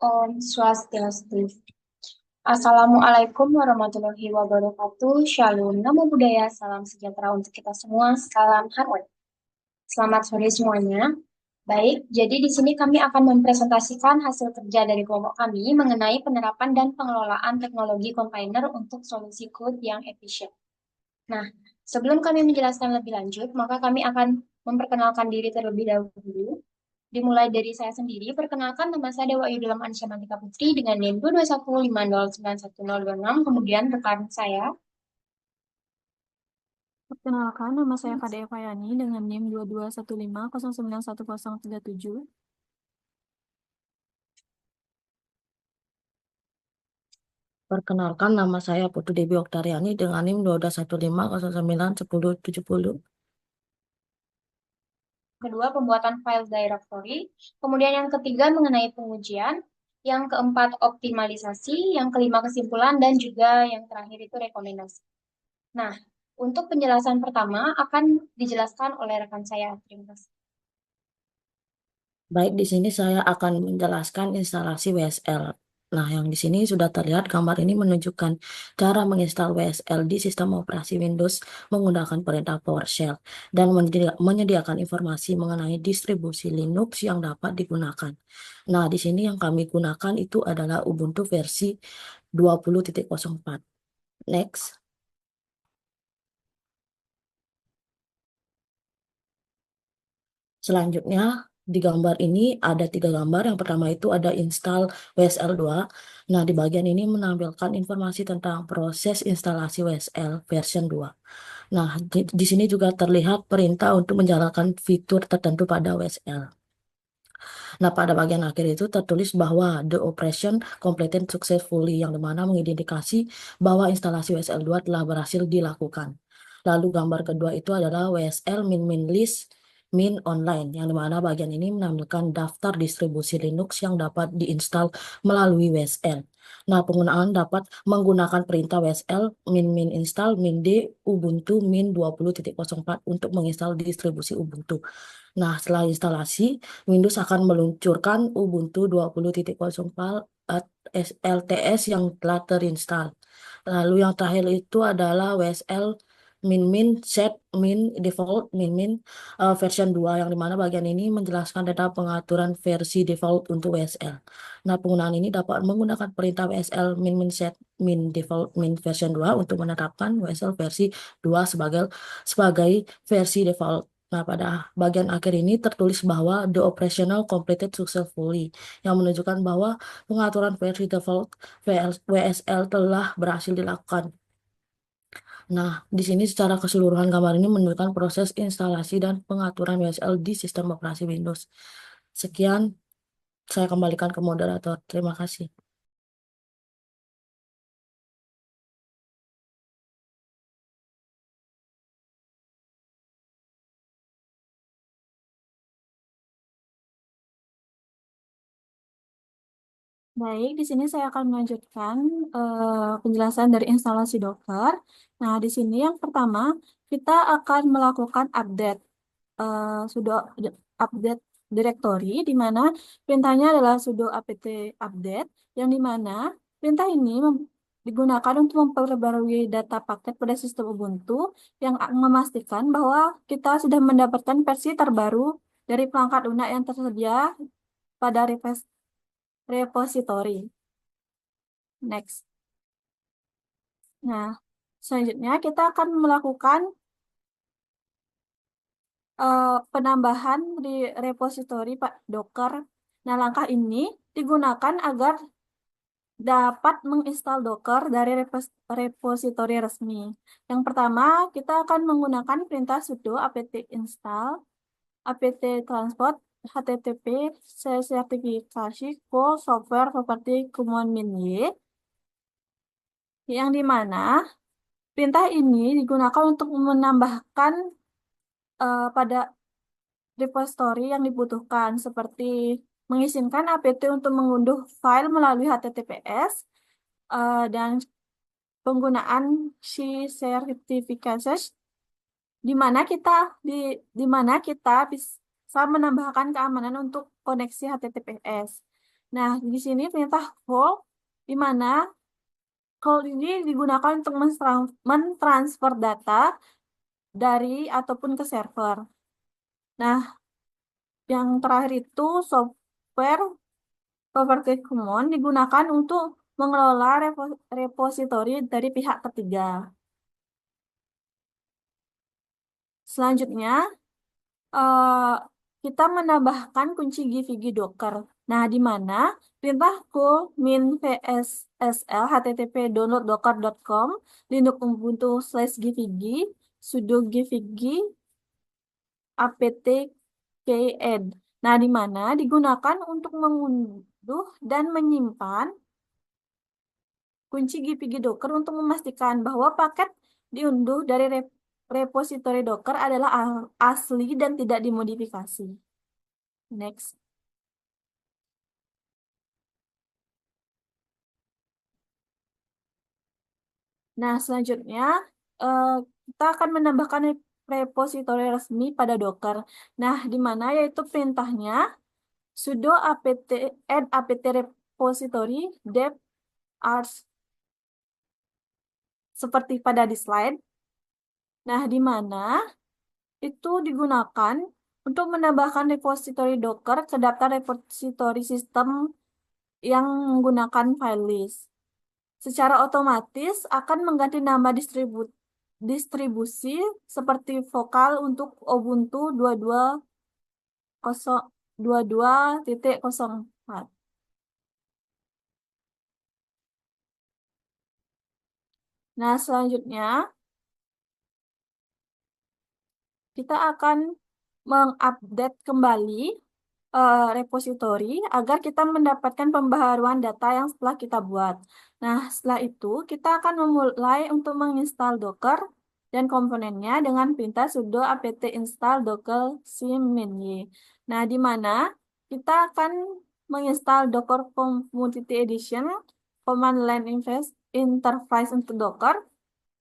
Om Swastiastu. Assalamualaikum warahmatullahi wabarakatuh. Shalom, namo buddhaya, salam sejahtera untuk kita semua, salam harmoni. Selamat sore semuanya. Baik, jadi di sini kami akan mempresentasikan hasil kerja dari kelompok kami mengenai penerapan dan pengelolaan teknologi kontainer untuk solusi code yang efisien. Nah, sebelum kami menjelaskan lebih lanjut, maka kami akan memperkenalkan diri terlebih dahulu. Dimulai dari saya sendiri, perkenalkan nama saya Dewa Yudalam Ansya Mantika Putri dengan NIM 22150911026, kemudian rekan saya. Perkenalkan, nama saya Kade Evayani dengan NIM 2215091037. Perkenalkan, nama saya Putu Dewi Oktariani dengan NIM 12150911070. Kedua, pembuatan file directory. Kemudian yang ketiga, mengenai pengujian. Yang keempat, optimalisasi. Yang kelima, kesimpulan. Dan juga yang terakhir itu rekomendasi. Nah, untuk penjelasan pertama akan dijelaskan oleh rekan saya. Terima kasih. Baik, di sini saya akan menjelaskan instalasi WSL. Nah, yang di sini sudah terlihat gambar ini menunjukkan cara menginstal WSL di sistem operasi Windows menggunakan perintah PowerShell dan menyediakan informasi mengenai distribusi Linux yang dapat digunakan. Nah, di sini yang kami gunakan itu adalah Ubuntu versi 20.04. Next. Selanjutnya, di gambar ini ada 3 gambar. Yang pertama itu ada install WSL2. Nah, di bagian ini menampilkan informasi tentang proses instalasi WSL version 2. Nah, di sini juga terlihat perintah untuk menjalankan fitur tertentu pada WSL. Nah, pada bagian akhir itu tertulis bahwa the operation completed successfully, yang dimana mengindikasi bahwa instalasi WSL2 telah berhasil dilakukan. Lalu gambar kedua itu adalah WSL min list min online, yang dimana bagian ini menampilkan daftar distribusi Linux yang dapat diinstal melalui WSL. Nah, penggunaan dapat menggunakan perintah WSL min install min d Ubuntu min 20.04 untuk menginstal distribusi Ubuntu. Nah, setelah instalasi, Windows akan meluncurkan Ubuntu 20.04 LTS yang telah terinstall. Lalu yang terakhir itu adalah WSL min set min default min version 2, yang dimana bagian ini menjelaskan tentang pengaturan versi default untuk WSL. Nah, penggunaan ini dapat menggunakan perintah WSL min set min default min version 2 untuk menetapkan WSL versi 2 sebagai versi default. Nah, pada bagian akhir ini tertulis bahwa the operational completed successfully, yang menunjukkan bahwa pengaturan versi default WSL telah berhasil dilakukan. Nah, di sini secara keseluruhan gambar ini menunjukkan proses instalasi dan pengaturan WSL di sistem operasi Windows. Sekian, saya kembalikan ke moderator. Terima kasih. Baik, di sini saya akan melanjutkan penjelasan dari instalasi Docker. Nah, di sini yang pertama, kita akan melakukan update sudo update directory, di mana perintahnya adalah sudo apt update, yang di mana perintah ini digunakan untuk memperbarui data paket pada sistem Ubuntu yang memastikan bahwa kita sudah mendapatkan versi terbaru dari perangkat lunak yang tersedia pada repository. Next. Nah, selanjutnya kita akan melakukan penambahan di repositori Pak Docker. Nah, langkah ini digunakan agar dapat menginstal Docker dari repositori resmi. Yang pertama, kita akan menggunakan perintah sudo apt install apt transport http sertifikasi ko software property common min y, yang dimana perintah ini digunakan untuk menambahkan pada repository yang dibutuhkan, seperti mengizinkan apt untuk mengunduh file melalui HTTPS dan penggunaan si certificates di mana kita di di mana kita bisa menambahkan keamanan untuk koneksi HTTPS. Nah, di sini perintah call, di mana call ini digunakan untuk mentransfer data dari ataupun ke server. Nah, yang terakhir itu software property common digunakan untuk mengelola repositori dari pihak ketiga. Selanjutnya, eh, kita menambahkan kunci GVG Docker. Nah, di mana perintah min vsl http download.docker.com linux ubuntu /gvg sudo gvg apt add. Nah, di mana digunakan untuk mengunduh dan menyimpan kunci GPG Docker untuk memastikan bahwa paket diunduh dari repositori Docker adalah asli dan tidak dimodifikasi. Next. Nah, selanjutnya eh, kita akan menambahkan repositori resmi pada Docker. Nah, di mana yaitu perintahnya sudo apt add apt repository dep ars seperti pada di slide. Nah, di mana itu digunakan untuk menambahkan repositori Docker ke daftar repositori sistem yang menggunakan file list. Secara otomatis akan mengganti nama distribusi seperti vokal untuk Ubuntu 22.04. Nah, selanjutnya kita akan mengupdate kembali repositori agar kita mendapatkan pembaharuan data yang setelah kita buat. Nah, setelah itu kita akan memulai untuk menginstal Docker dan komponennya dengan perintah sudo apt install docker cminy. Nah, di mana kita akan menginstal Docker Community Edition, command line interface untuk Docker,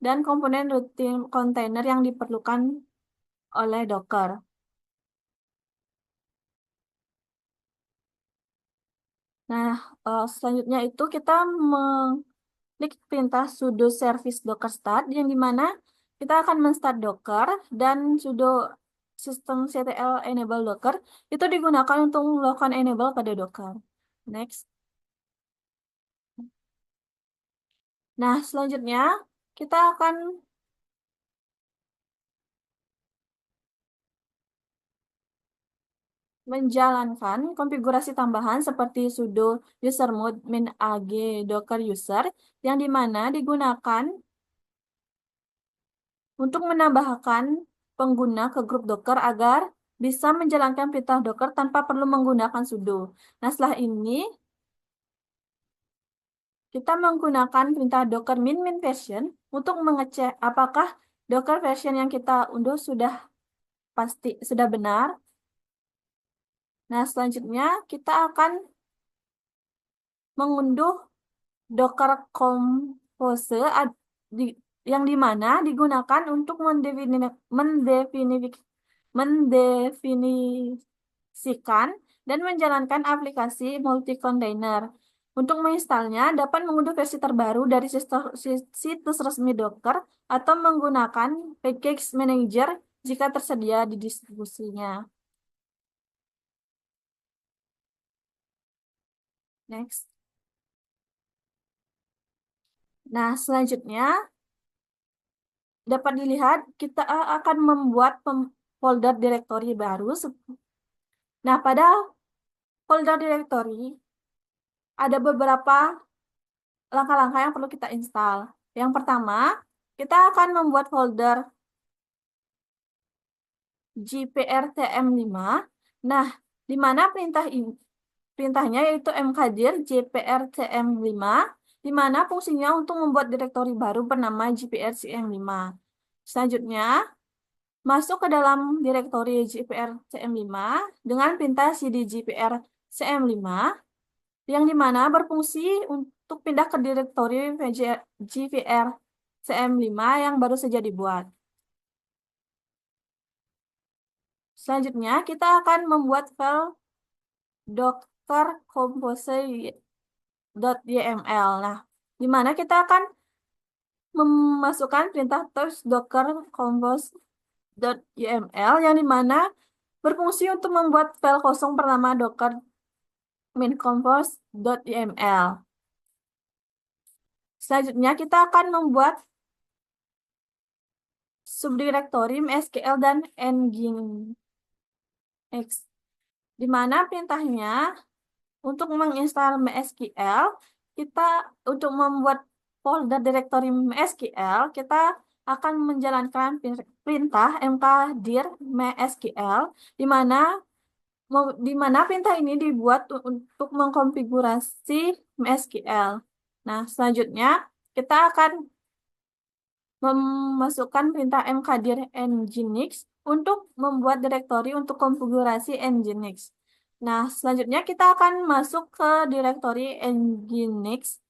dan komponen rutin container yang diperlukan oleh Docker. Nah, selanjutnya itu kita mengklik perintah sudo service docker start yang dimana kita akan menstart docker dan sudo systemctl enable docker itu digunakan untuk melakukan enable pada docker. Next. Nah, selanjutnya kita akan menjalankan konfigurasi tambahan seperti sudo usermod min ag docker user yang dimana digunakan untuk menambahkan pengguna ke grup Docker agar bisa menjalankan perintah Docker tanpa perlu menggunakan sudo. Nah, setelah ini kita menggunakan perintah docker min version untuk mengecek apakah Docker version yang kita unduh sudah benar. Nah, selanjutnya kita akan mengunduh Docker Compose yang dimana digunakan untuk mendefinisikan dan menjalankan aplikasi multi-container. Untuk menginstalnya, dapat mengunduh versi terbaru dari situs resmi Docker atau menggunakan package manager jika tersedia di distribusinya. Next. Nah, selanjutnya dapat dilihat kita akan membuat folder directory baru. Nah, pada folder directory ada beberapa langkah-langkah yang perlu kita install. Yang pertama, kita akan membuat folder gprtm5. Nah, di mana perintahnya yaitu mkdir gprtm5, di mana fungsinya untuk membuat direktori baru bernama gprcm5. Selanjutnya, masuk ke dalam direktori gprcm5 dengan perintah cd gprcm5 yang dimana berfungsi untuk pindah ke direktori gvrcm5 yang baru saja dibuat. Selanjutnya, kita akan membuat file docker compose.yml. Nah, di mana kita akan memasukkan perintah toast docker compose.yml yang dimana berfungsi untuk membuat file kosong bernama docker min-compose.yml. Selanjutnya kita akan membuat subdirektori MySQL dan nginx, di mana perintahnya untuk menginstal MySQL, kita untuk membuat folder direktori MySQL, kita akan menjalankan perintah mkdir MySQL, di mana perintah ini dibuat untuk mengkonfigurasi MySQL. Nah, selanjutnya kita akan memasukkan perintah mkdir nginx untuk membuat direktori untuk konfigurasi nginx. Nah, selanjutnya kita akan masuk ke direktori nginx.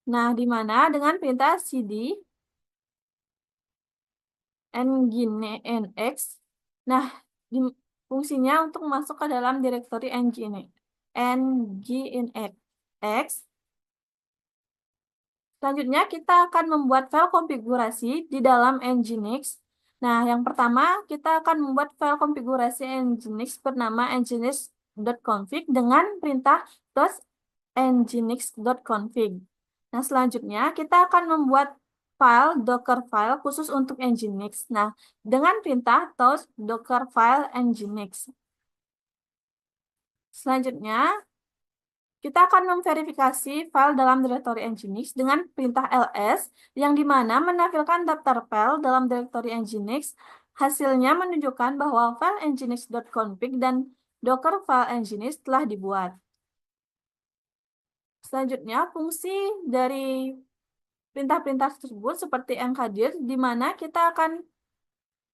Nah, di mana dengan perintah cd nginx. Nah, fungsinya untuk masuk ke dalam direktori nginx. Selanjutnya kita akan membuat file konfigurasi di dalam nginx. Nah, yang pertama kita akan membuat file konfigurasi nginx bernama nginx.config dengan perintah .nginx.config. Nah, selanjutnya kita akan membuat file docker file khusus untuk nginx. Nah, dengan perintah docker file nginx. Selanjutnya kita akan memverifikasi file dalam direktori nginx dengan perintah ls, yang dimana menampilkan daftar file dalam direktori nginx. Hasilnya menunjukkan bahwa file nginx.config dan docker file nginx telah dibuat. Selanjutnya, fungsi dari perintah-perintah tersebut seperti mkdir, di mana kita akan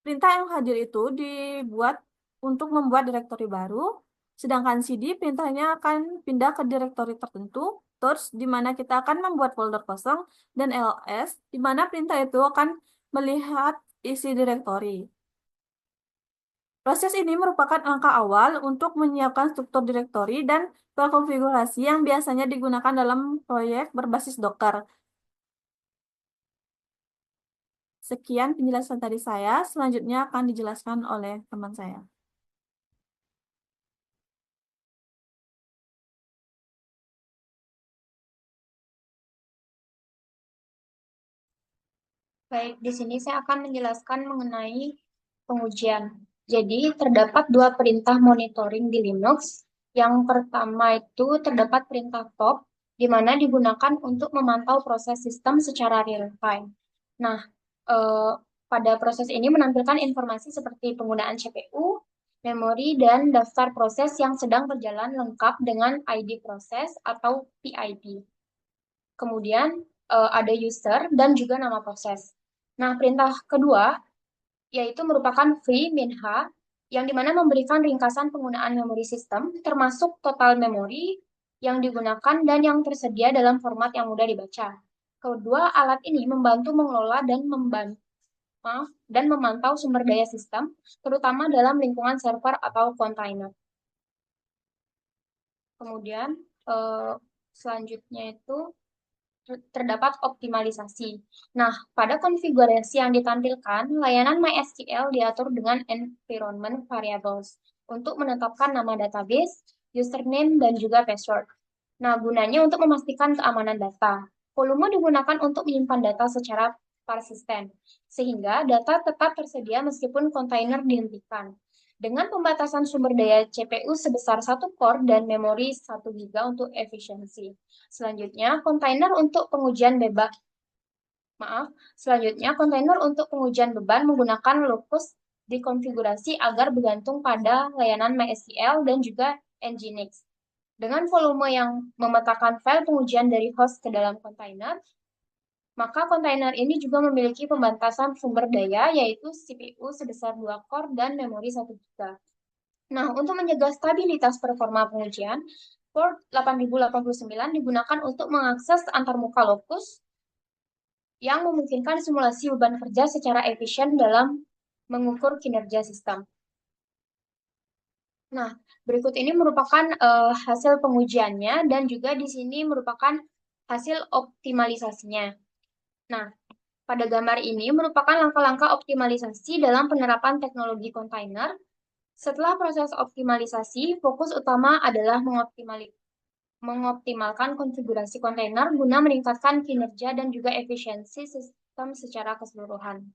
perintah mkdir itu dibuat untuk membuat direktori baru. Sedangkan cd perintahnya akan pindah ke direktori tertentu, terus di mana kita akan membuat folder kosong, dan ls di mana perintah itu akan melihat isi direktori. Proses ini merupakan langkah awal untuk menyiapkan struktur direktori dan file konfigurasi yang biasanya digunakan dalam proyek berbasis Docker. Sekian penjelasan tadi saya, selanjutnya akan dijelaskan oleh teman saya. Baik, di sini saya akan menjelaskan mengenai pengujian. Jadi, terdapat dua perintah monitoring di Linux. Yang pertama itu terdapat perintah top, di mana digunakan untuk memantau proses sistem secara real-time. Nah, pada proses ini menampilkan informasi seperti penggunaan CPU, memori, dan daftar proses yang sedang berjalan lengkap dengan ID proses atau PID. Kemudian ada user dan juga nama proses. Nah, perintah kedua yaitu merupakan free minha yang dimana memberikan ringkasan penggunaan memori sistem termasuk total memori yang digunakan dan yang tersedia dalam format yang mudah dibaca. Kedua alat ini membantu mengelola dan memantau sumber daya sistem, terutama dalam lingkungan server atau kontainer. Kemudian selanjutnya itu terdapat optimalisasi. Nah, pada konfigurasi yang ditampilkan, layanan MySQL diatur dengan environment variables untuk menetapkan nama database, username, dan juga password. Nah, gunanya untuk memastikan keamanan data. Volume digunakan untuk menyimpan data secara persisten, sehingga data tetap tersedia meskipun kontainer dihentikan. Dengan pembatasan sumber daya CPU sebesar 1 core dan memori 1 GB untuk efisiensi. Selanjutnya, kontainer untuk pengujian beban menggunakan locus dikonfigurasi agar bergantung pada layanan MySQL dan juga Nginx. Dengan volume yang memetakan file pengujian dari host ke dalam kontainer, maka kontainer ini juga memiliki pembatasan sumber daya, yaitu CPU sebesar 2 core dan memori 1 GB. Nah, untuk menjaga stabilitas performa pengujian, port 8089 digunakan untuk mengakses antarmuka locus yang memungkinkan simulasi beban kerja secara efisien dalam mengukur kinerja sistem. Nah, berikut ini merupakan hasil pengujiannya dan juga di sini merupakan hasil optimalisasinya. Nah, pada gambar ini merupakan langkah-langkah optimalisasi dalam penerapan teknologi kontainer. Setelah proses optimalisasi, fokus utama adalah mengoptimalkan konfigurasi kontainer guna meningkatkan kinerja dan juga efisiensi sistem secara keseluruhan.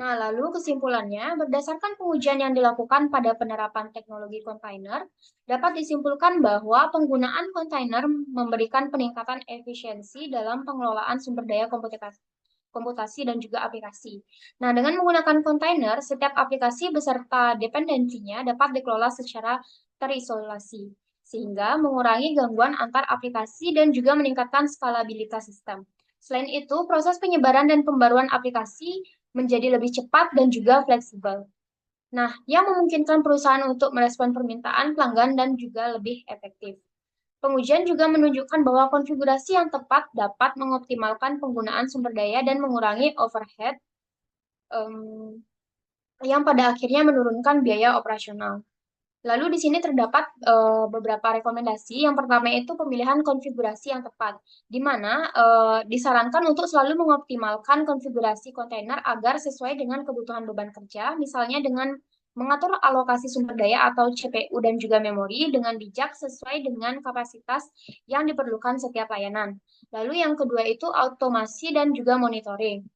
Nah, lalu kesimpulannya, berdasarkan pengujian yang dilakukan pada penerapan teknologi kontainer, dapat disimpulkan bahwa penggunaan kontainer memberikan peningkatan efisiensi dalam pengelolaan sumber daya komputasi dan juga aplikasi. Nah, dengan menggunakan kontainer, setiap aplikasi beserta dependensinya dapat dikelola secara terisolasi, sehingga mengurangi gangguan antar aplikasi dan juga meningkatkan skalabilitas sistem. Selain itu, proses penyebaran dan pembaruan aplikasi menjadi lebih cepat dan juga fleksibel. Nah, yang memungkinkan perusahaan untuk merespon permintaan pelanggan dan juga lebih efektif. Pengujian juga menunjukkan bahwa konfigurasi yang tepat dapat mengoptimalkan penggunaan sumber daya dan mengurangi overhead yang pada akhirnya menurunkan biaya operasional. Lalu di sini terdapat beberapa rekomendasi. Yang pertama itu pemilihan konfigurasi yang tepat, di mana disarankan untuk selalu mengoptimalkan konfigurasi kontainer agar sesuai dengan kebutuhan beban kerja, misalnya dengan mengatur alokasi sumber daya atau CPU dan juga memori dengan bijak sesuai dengan kapasitas yang diperlukan setiap layanan. Lalu yang kedua itu automasi dan juga monitoring,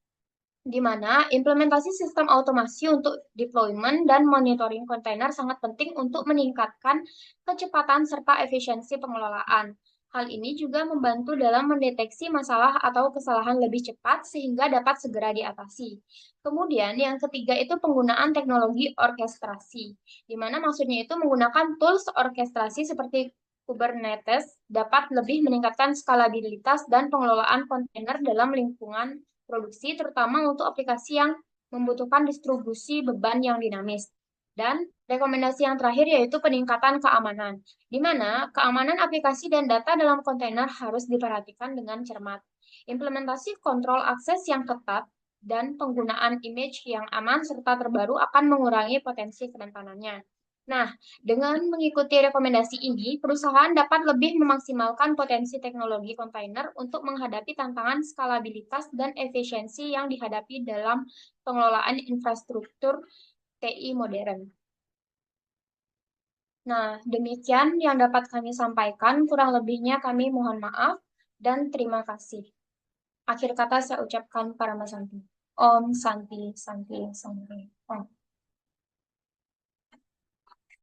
di mana implementasi sistem otomasi untuk deployment dan monitoring kontainer sangat penting untuk meningkatkan kecepatan serta efisiensi pengelolaan. Hal ini juga membantu dalam mendeteksi masalah atau kesalahan lebih cepat sehingga dapat segera diatasi. Kemudian yang ketiga itu penggunaan teknologi orkestrasi, di mana maksudnya itu menggunakan tools orkestrasi seperti Kubernetes dapat lebih meningkatkan skalabilitas dan pengelolaan kontainer dalam lingkungan produksi, terutama untuk aplikasi yang membutuhkan distribusi beban yang dinamis. Dan rekomendasi yang terakhir yaitu peningkatan keamanan, di mana keamanan aplikasi dan data dalam kontainer harus diperhatikan dengan cermat. Implementasi kontrol akses yang ketat dan penggunaan image yang aman serta terbaru akan mengurangi potensi kerentanannya. Nah, dengan mengikuti rekomendasi ini, perusahaan dapat lebih memaksimalkan potensi teknologi kontainer untuk menghadapi tantangan skalabilitas dan efisiensi yang dihadapi dalam pengelolaan infrastruktur TI modern. Nah, demikian yang dapat kami sampaikan. Kurang lebihnya kami mohon maaf dan terima kasih. Akhir kata saya ucapkan Paramasanti. Om Santi, Santi, Santi. Om.